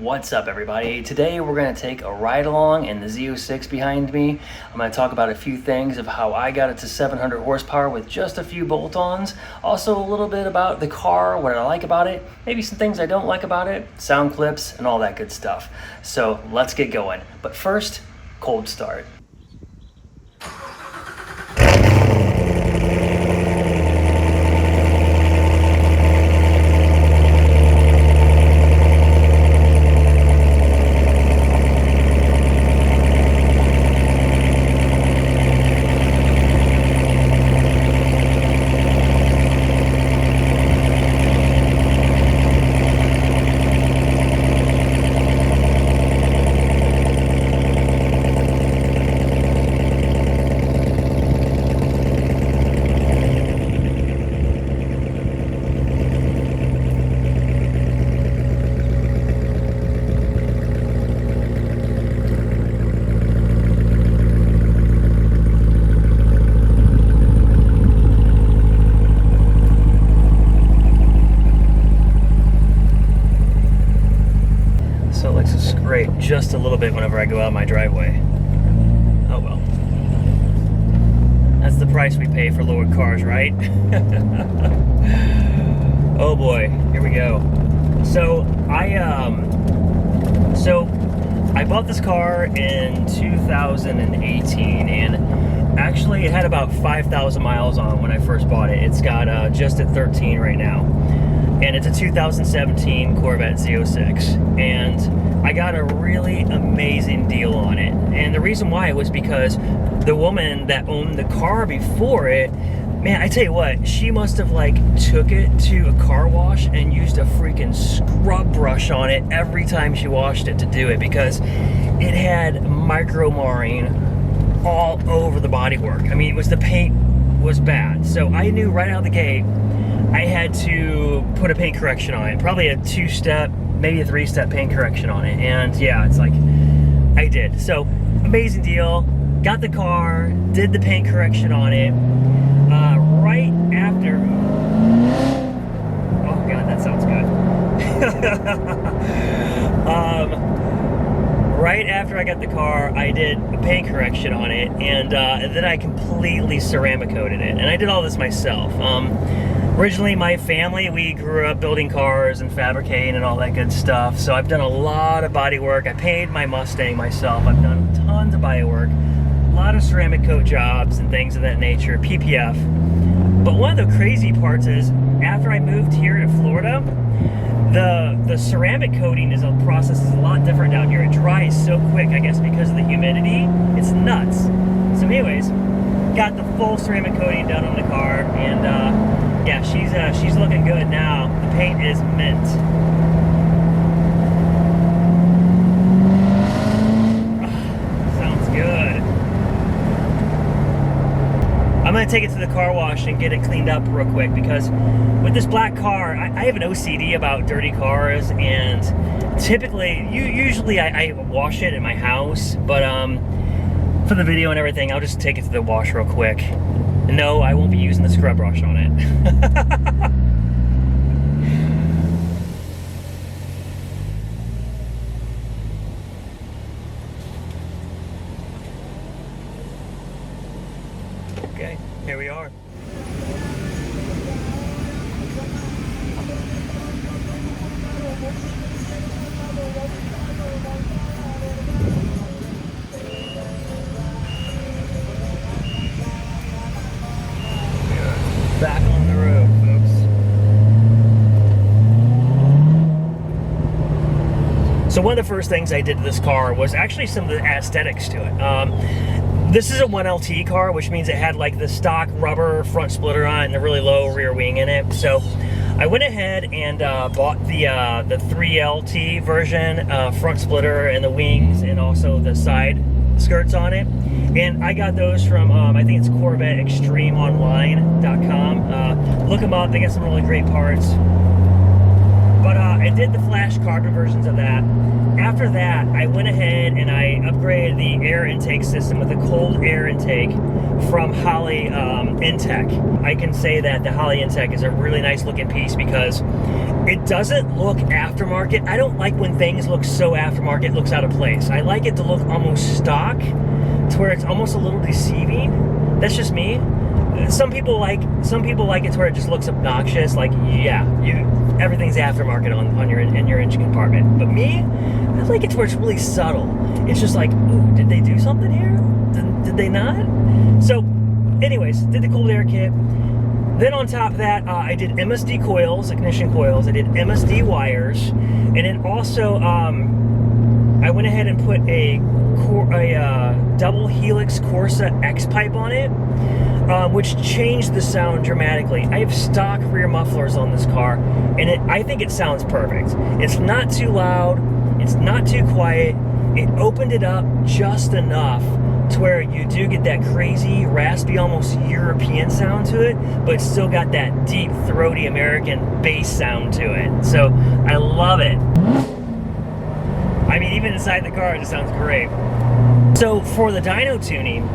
What's up, everybody? Today we're going to take a ride along in the Z06 behind me. I'm going to talk about a few things of how I got it to 700 horsepower with just a few bolt-ons. Also a little bit about the car, what I like about it, maybe some things I don't like about it, sound clips, and all that good stuff. So let's get going. But first, cold start. Just a little bit whenever I go out my driveway. Oh well. That's the price we pay for lowered cars, right? Oh boy, here we go. So I bought this car in 2018, and actually it had about 5,000 miles on when I first bought it. It's got just at 13 right now. And it's a 2017 Corvette Z06, and I got a really amazing deal on it. And the reason why was because the woman that owned the car before it, man, I tell you what, she must have like took it to a car wash and used a freaking scrub brush on it every time she washed it to do it, because it had micro marring all over the bodywork. I mean, the paint was bad. So I knew right out of the gate I had to put a paint correction on it, probably a 2-step, maybe a 3-step paint correction on it. And yeah, it's like, I did. So amazing deal, got the car, did the paint correction on it, right after, oh God, that sounds good. Right after I got the car, I did a paint correction on it, and then I completely ceramic coated it. And I did all this myself. Originally, my family, we grew up building cars and fabricating and all that good stuff. So I've done a lot of body work. I painted my Mustang myself. I've done tons of body work, a lot of ceramic coat jobs and things of that nature, PPF. But one of the crazy parts is, after I moved here to Florida, the ceramic coating process is a lot different down here. It dries so quick, I guess because of the humidity. It's nuts. So anyways, got the full ceramic coating done on the car, and yeah, she's looking good now. The paint is mint. Sounds good. I'm gonna take it to the car wash and get it cleaned up real quick, because with this black car, I have an OCD about dirty cars, and typically, usually I wash it in my house, but for the video and everything, I'll just take it to the wash real quick. No, I won't be using the scrub brush on it. Okay, here we are. Back on the road, folks. So one of the first things I did to this car was actually some of the aesthetics to it. This is a 1LT car, which means it had like the stock rubber front splitter on it and the really low rear wing in it. So I went ahead and bought the 3LT version, front splitter and the wings, and also the side skirts on it. And I got those from, I think it's CorvetteExtremeOnline.com. Look them up, they got some really great parts. But I did the flash carbon versions of that. After that, I went ahead and I upgraded the air intake system with a cold air intake from Holley Intech. I can say that the Holley Intech is a really nice looking piece because it doesn't look aftermarket. I don't like when things look so aftermarket, it looks out of place. I like it to look almost stock, to where it's almost a little deceiving. That's just me. Some people like it to where it just looks obnoxious. Like, yeah, everything's aftermarket on your engine compartment. But me, I like it to where it's really subtle. It's just like, ooh, did they do something here? Did they not? So, anyways, did the cold air kit. Then on top of that, I did MSD coils, ignition coils. I did MSD wires, and then also I went ahead and put a double helix Corsa X pipe on it, which changed the sound dramatically. I have stock rear mufflers on this car, and I think it sounds perfect. It's not too loud, it's not too quiet. It opened it up just enough to where you do get that crazy, raspy, almost European sound to it, but it's still got that deep, throaty American bass sound to it. So I love it. I mean, even inside the car, it just sounds great. So for the dyno tuning,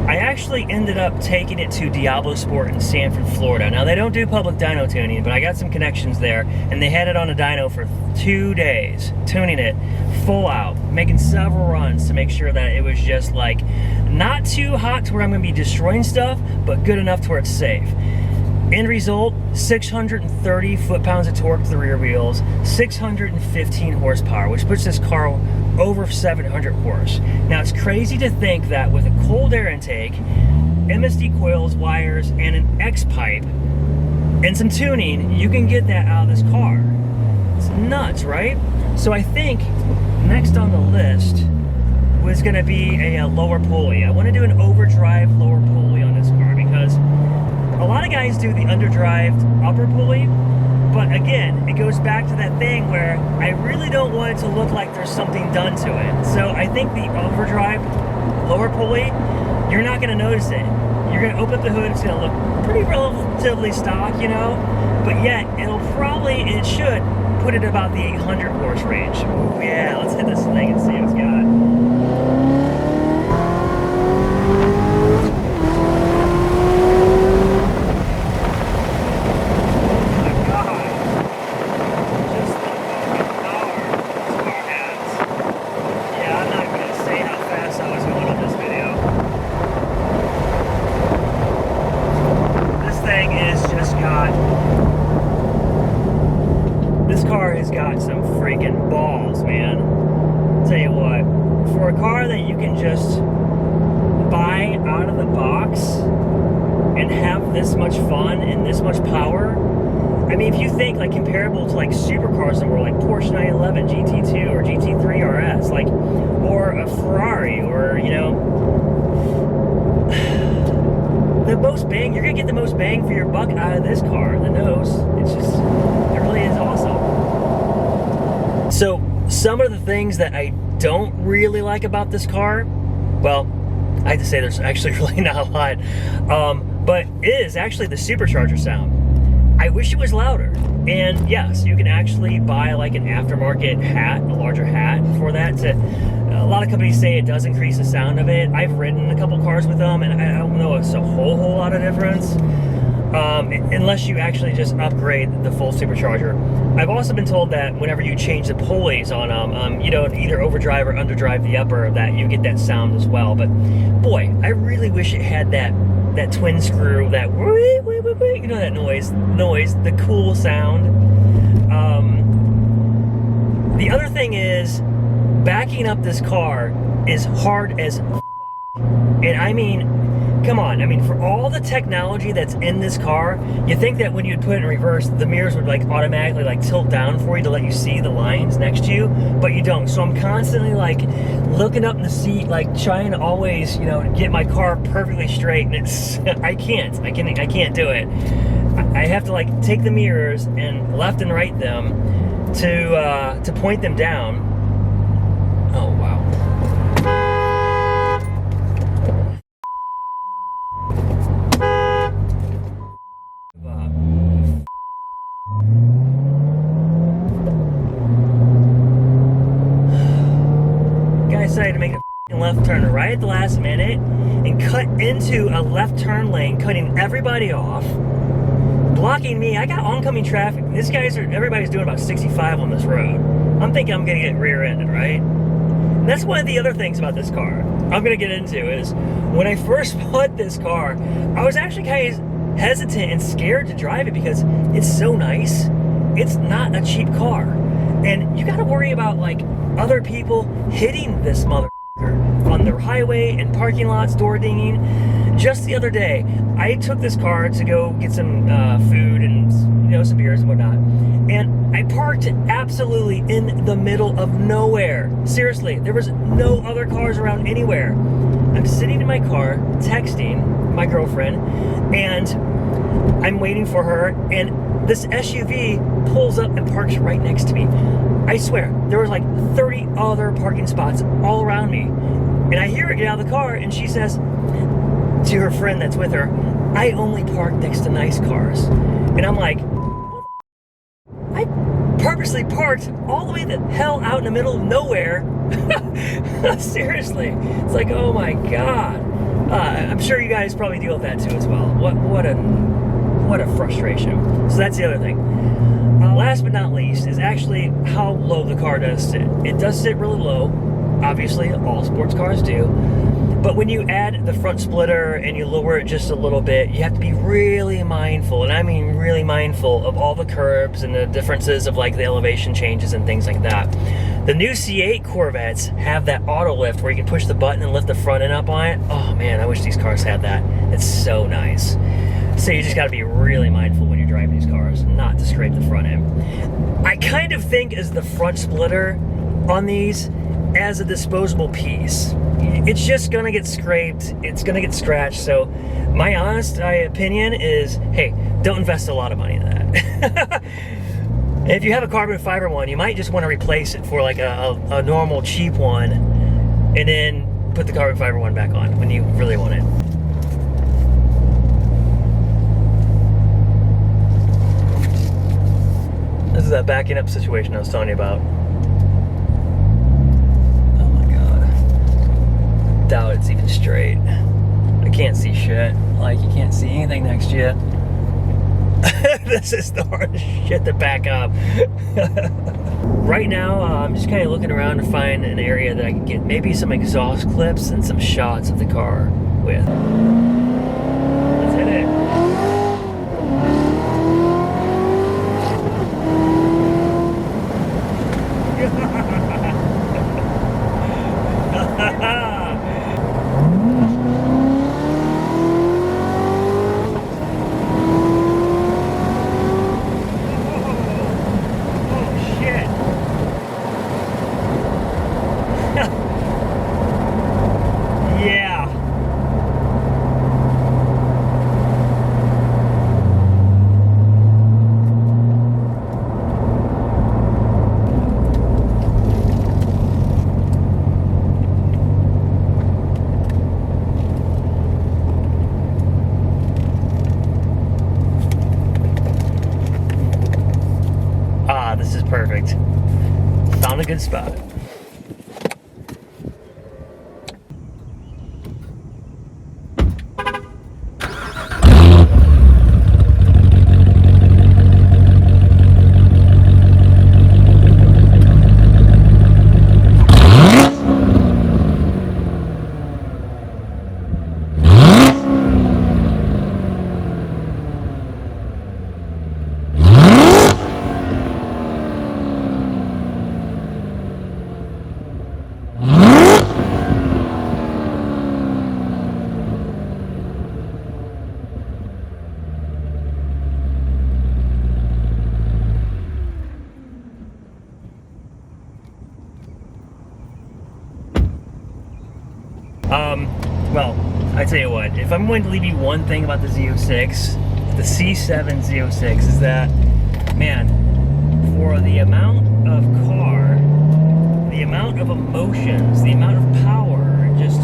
I actually ended up taking it to Diablo Sport in Sanford, Florida. Now, they don't do public dyno tuning, but I got some connections there, and they had it on a dyno for 2 days, tuning it full out, making several runs to make sure that it was just like not too hot to where I'm going to be destroying stuff, but good enough to where it's safe. End result, 630 foot-pounds of torque to the rear wheels, 615 horsepower, which puts this car over 700 horse. Now, it's crazy to think that with a cold air intake, MSD coils, wires, and an X pipe, and some tuning, you can get that out of this car. It's nuts, right? So I think next on the list was going to be a lower pulley. I want to do an overdrive lower pulley on this car because a lot of guys do the underdrived upper pulley, but again, it goes back to that thing where I really don't want it to look like there's something done to it. So I think the overdrive lower pulley, you're not going to notice it. You're going to open up the hood, it's going to look pretty relatively stock, you know, but yet it should put it about the 800 horse range. Ooh, yeah, let's hit this thing and see what it's got. This car has got some freaking balls, man. I'll tell you what, for a car that you can just buy out of the box and have this much fun and this much power, I mean, if you think like comparable to like supercars that were like Porsche 911 GT2 or GT3 RS, like, or a Ferrari, or, you know, the most bang, you're gonna get the most bang for your buck out of this car. The nose, it's just, it really is awesome. So some of the things that I don't really like about this car, well, I have to say there's actually really not a lot, but it is actually the supercharger sound. I wish it was louder. And yes, you can actually buy like an aftermarket hat, a larger hat for that. A lot of companies say it does increase the sound of it. I've ridden a couple cars with them, and I don't know it's a whole lot of difference, unless you actually just upgrade the full supercharger. I've also been told that whenever you change the pulleys on them, you don't either overdrive or underdrive the upper, that you get that sound as well. But boy, I really wish it had that twin screw, that you know, that noise, the cool sound. The other thing is, backing up this car is hard as f***. And I mean, come on, I mean, for all the technology that's in this car, you think that when you'd put it in reverse, the mirrors would like automatically like tilt down for you to let you see the lines next to you, but you don't. So I'm constantly like looking up in the seat, like trying to always, you know, get my car perfectly straight, and it's, I can't do it. I have to like take the mirrors and left and right them to point them down. Oh, wow. decided to make a left turn right at the last minute and cut into a left turn lane, cutting everybody off, blocking me. I got oncoming traffic. Everybody's doing about 65 on this road. I'm thinking I'm gonna get rear-ended, right? And that's one of the other things about this car I'm gonna get into is when I first bought this car, I was actually kind of hesitant and scared to drive it because it's so nice. It's not a cheap car. And you gotta worry about like other people hitting this mother on the highway and parking lots, door dinging. Just the other day, I took this car to go get some food and some beers and whatnot, and I parked absolutely in the middle of nowhere. Seriously, there was no other cars around anywhere. I'm sitting in my car texting my girlfriend, and I'm waiting for her, and this SUV pulls up and parks right next to me. I swear, there was like 30 other parking spots all around me. And I hear her get out of the car, and she says to her friend that's with her, "I only park next to nice cars." And I'm like, I purposely parked all the way the hell out in the middle of nowhere. Seriously. It's like, oh my God. I'm sure you guys probably deal with that too as well. What a frustration. So that's the other thing. Last but not least is actually how low the car does sit. It does sit really low. Obviously, all sports cars do. But when you add the front splitter and you lower it just a little bit, you have to be really mindful, and I mean really mindful of all the curbs and the differences of like the elevation changes and things like that. The new C8 Corvettes have that auto lift where you can push the button and lift the front end up on it. Oh man, I wish these cars had that. It's so nice. So you just gotta be really mindful when you're driving these cars, not to scrape the front end. I kind of think as the front splitter on these as a disposable piece. It's just gonna get scraped, it's gonna get scratched, so my honest opinion is, hey, don't invest a lot of money in that. If you have a carbon fiber one, you might just want to replace it for like a normal cheap one, and then put the carbon fiber one back on when you really want it. This is that backing up situation I was telling you about. Doubt it's even straight. I can't see shit. Like, you can't see anything next to you. This is the hardest shit to back up. Right now, I'm just kind of looking around to find an area that I can get maybe some exhaust clips and some shots of the car with. Let's hit it. This is perfect. Found a good spot. Well, I tell you what, if I'm going to leave you one thing about the Z06, the C7 Z06, is that, man, for the amount of car, the amount of emotions, the amount of power, just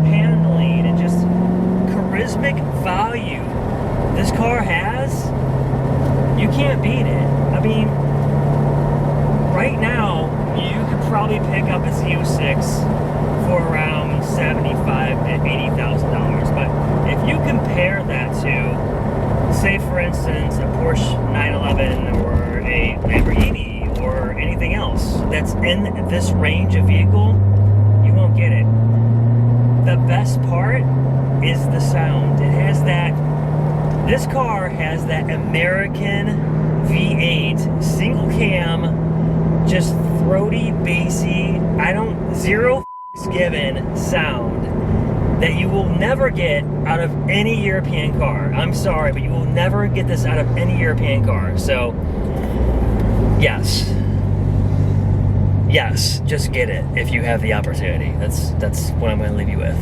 handling, and just charismatic value this car has, you can't beat it. I mean, right now, you could probably pick up a Z06 for around $75,000 to $80,000. But if you compare that to, say for instance, a Porsche 911 or a Lamborghini or anything else that's in this range of vehicle, you won't get it. The best part is the sound. It has that, this car has that American V8 single cam, just throaty, bassy, zero given sound that you will never get out of any European car. I'm sorry, but you will never get this out of any European car. So, yes, just get it if you have the opportunity. That's what I'm going to leave you with.